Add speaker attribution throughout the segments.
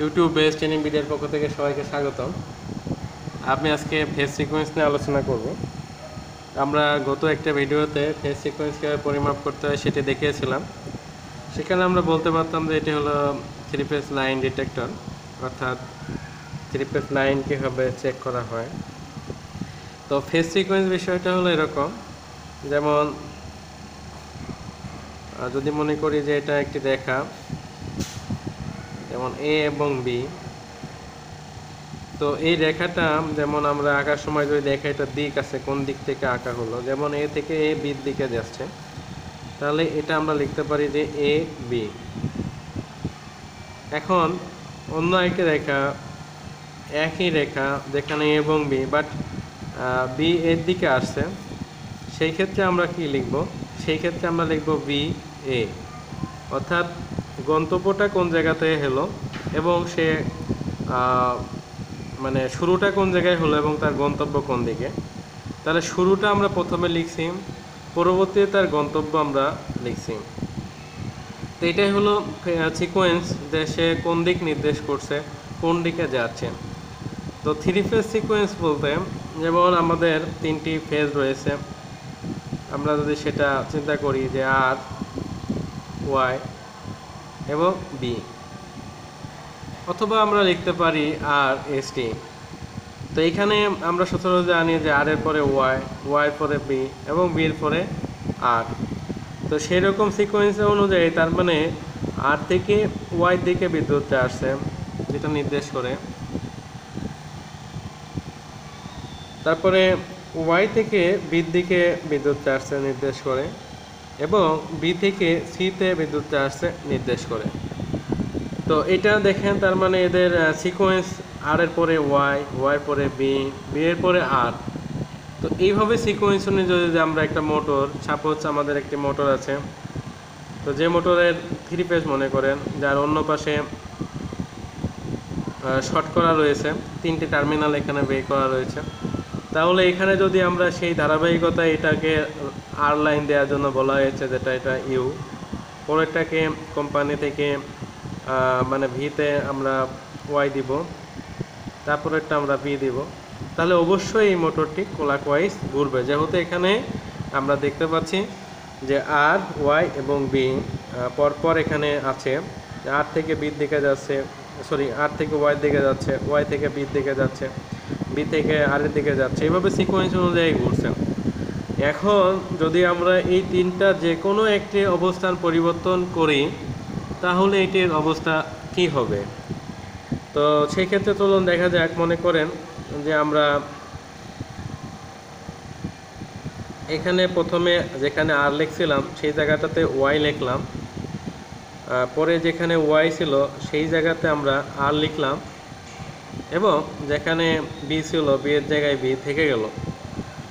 Speaker 1: YouTube base training ভিডিওর পক্ষ থেকে সবাইকে স্বাগতম। আমি আজকে ফেস সিকোয়েন্স নিয়ে আলোচনা করব। আমরা গত একটা ভিডিওতে ফেস সিকোয়েন্স কীভাবে পরিমাপ করতে হয় সেটি দেখিয়েছিলাম। সেখানে আমরা বলতে পারতাম যে এটি হলো থ্রি ফেজ লাইন ডিটেক্টর, অর্থাৎ থ্রি ফেজ লাইন কীভাবে চেক করা হয়। তো ফেস সিকোয়েন্স বিষয়টা হলো এরকম, যেমন যদি মনে করি যে এটা একটি রেখা, যেমন এ এবং বি। তো এই রেখাটা যেমন আমরা আঁকার সময় যদি দেখা এটা দিক আছে, কোন দিক থেকে আঁকা হলো, যেমন এ থেকে এ বির দিকে যাচ্ছে, তাহলে এটা আমরা লিখতে পারি যে এ বি। এখন অন্য একটি রেখা, একই রেখা যেখানে এ এবং বি, বাট বি এর দিকে আসছে, সেই ক্ষেত্রে আমরা কি লিখব? সেই ক্ষেত্রে আমরা লিখব বি এ, অর্থাৎ গন্তব্যটা কোন জায়গাতে হলো এবং সে মানে শুরুটা কোন জায়গায় হলো এবং তার গন্তব্য কোন দিকে। তাহলে শুরুটা আমরা প্রথমে লিখছি, পরবর্তীতে তার গন্তব্য আমরা লিখছি। তো এটাই হলো সিকোয়েন্স, যে সে কোন দিক নির্দেশ করছে, কোন দিকে যাচ্ছে। তো থ্রি ফেজ সিকোয়েন্স বলতে যেমন আমাদের তিনটি ফেজ রয়েছে। আমরা যদি সেটা চিন্তা করি যে আর, ওয়াই এবং বি, অথবা আমরা লিখতে পারি আর এস টি। তো এখানে আমরা সচরাচর জানি যে আর এর পরে ওয়াই, ওয়াই পরে বি এবং বির পরে আর। তো সেই রকম সিকোয়েন্স অনুযায়ী তার মানে আর থেকে ওয়াই দিকে বিদ্যুৎটা আসছে, যেটা নির্দেশ করে। তারপরে ওয়াই থেকে বির দিকে বিদ্যুৎটা আসছে নির্দেশ করে, এবং বি থেকে সিতে বিদ্যুৎটা আসছে নির্দেশ করে। তো এটা দেখেন, তার মানে এদের সিকোয়েন্স আর এর পরে ওয়াই, ওয়াই পরে বি, বি এর পরে আর। তো এইভাবে সিকোয়েন্স অনুযায়ী যদি আমরা একটা মোটর, সাপোজ আমাদের একটি মোটর আছে, তো যে মোটরের থ্রি ফেজ মনে করেন, যার অন্য পাশে শর্ট করা রয়েছে, তিনটি টার্মিনাল এখানে বের করা রয়েছে, তাহলে এখানে যদি আমরা সেই ধারাবাহিকতায় এটাকে আর লাইন দেওয়ার জন্য বলা হয়েছে, যেটা এটা ইউ, পরেরটাকে কোম্পানি থেকে মানে ভিতে আমরা ওয়াই দিব, তারপরেরটা আমরা বি দিব, তাহলে অবশ্যই এই মোটরটি ক্লকওয়াইজ ঘুরবে। যেহেতু এখানে আমরা দেখতে পাচ্ছি যে আর, ওয়াই এবং বি পরপর এখানে আছে, আর থেকে বির দিকে যাচ্ছে, সরি আর থেকে ওয়াই দিকে যাচ্ছে, ওয়াই থেকে বির দিকে যাচ্ছে, বি থেকে আর এর দিকে যাচ্ছে, এইভাবে সিকোয়েন্স অনুযায়ী ঘুরছে। এখন যদি আমরা এই তিনটা যে কোনো একটি অবস্থান পরিবর্তন করি, তাহলে এটির অবস্থা কি হবে? তো সেই ক্ষেত্রে চলুন দেখা যাক। মনে করেন যে আমরা এখানে প্রথমে যেখানে আর লিখছিলাম সেই জায়গাটাতে ওয়াই লিখলাম, পরে যেখানে ওয়াই ছিল সেই জায়গাতে আমরা আর লিখলাম, এবং যেখানে বি ছিল বি এর জায়গায় বি থেকে গেল।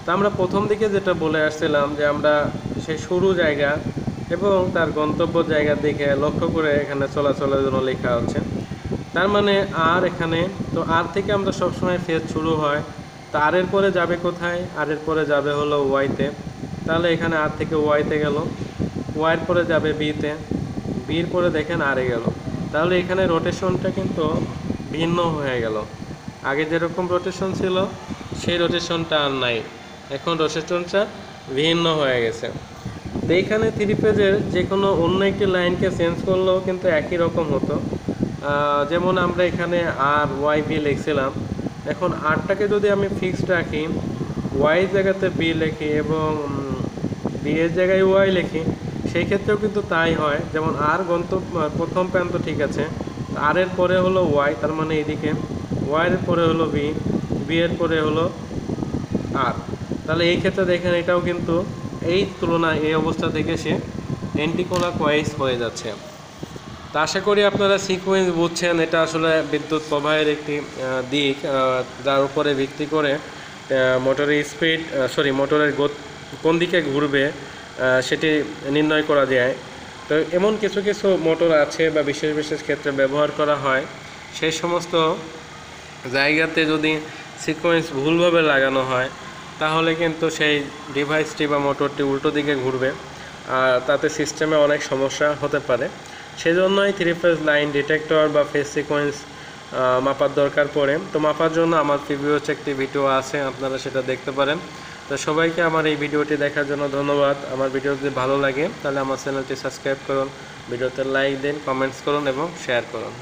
Speaker 1: তো আমরা প্রথম দিকে যেটা বলে আসছিলাম যে আমরা সেই শুরু জায়গা এবং তার গন্তব্য জায়গার দিকে লক্ষ্য করে এখানে চলাচলের জন্য লেখা হচ্ছে। তার মানে আর এখানে, তো আর থেকে আমরা সবসময় ফেজ শুরু হয়, তো আর এর পরে যাবে কোথায়? আর এর পরে যাবে হলো ওয়াইতে। তাহলে এখানে আর থেকে ওয়াইতে গেল, ওয়াইয়ের পরে যাবে বিতে, বির পরে দেখেন আরে গেল। তাহলে এখানে রোটেশনটা কিন্তু ভিন্ন হয়ে গেল। আগে যেরকম রোটেশন ছিল সেই রোটেশনটা আর নাই, এখন রোটেশনটা ভিন্ন হয়ে গেছে। তো এইখানে থ্রি ফেজের যে কোনো অন্য একটি লাইনকে চেঞ্জ করলেও কিন্তু একই রকম হতো। যেমন আমরা এখানে আর ওয়াই বি লিখছিলাম, এখন আরটাকে যদি আমি ফিক্সড রাখি, ওয়াই জায়গাতে বি লিখি এবং বি এর জায়গায় ওয়াই লিখি, সেই ক্ষেত্রেও কিন্তু তাই হয়। যেমন আর গন্তব্য প্রথম প্রান্ত ঠিক আছে, আর এর পরে হলো ওয়াই, তার মানে এদিকে ওয়াইয়ের পরে হলো বি, বি এর পরে হলো আর। তাহলে এই ক্ষেত্রে দেখেন এটাও কিন্তু এই তুলনায় এই অবস্থা থেকে সে অ্যান্টি ক্লকওয়াইজ হয়ে যাচ্ছে। তা আশা করি আপনারা সিকোয়েন্স বুঝছেন। এটা আসলে বিদ্যুৎ প্রবাহের একটি দিক, যার উপরে ভিত্তি করে মোটরের স্পিড, মোটরের কোন দিকে ঘুরবে সেটি নির্ণয় করা যায়। তো এমন কিছু কিছু মোটর আছে বা বিশেষ বিশেষ ক্ষেত্রে ব্যবহার করা হয়, সেই সমস্ত জায়গাতে যদি সিকোয়েন্স ভুলভাবে লাগানো হয়, তাহলে কিন্তু সেই ডিভাইসটি বা মোটরটি উল্টো দিকে ঘুরবে, আর তাতে সিস্টেমে অনেক সমস্যা হতে পারে। সেজন্যই থ্রি ফেজ লাইন ডিটেক্টর বা ফেজ সিকোয়েন্স মাপার দরকার পড়ে। তো মাপার জন্য আমার প্রিভিয়াস একটি ভিডিও আছে, আপনারা সেটা দেখতে পারেন। তো সবাইকে আমার এই ভিডিওটি দেখার জন্য ধন্যবাদ। আমার ভিডিও যদি ভালো লাগে তাহলে আমার চ্যানেলটি সাবস্ক্রাইব করুন, ভিডিওতে লাইক দিন, কমেন্টস করুন এবং শেয়ার করুন।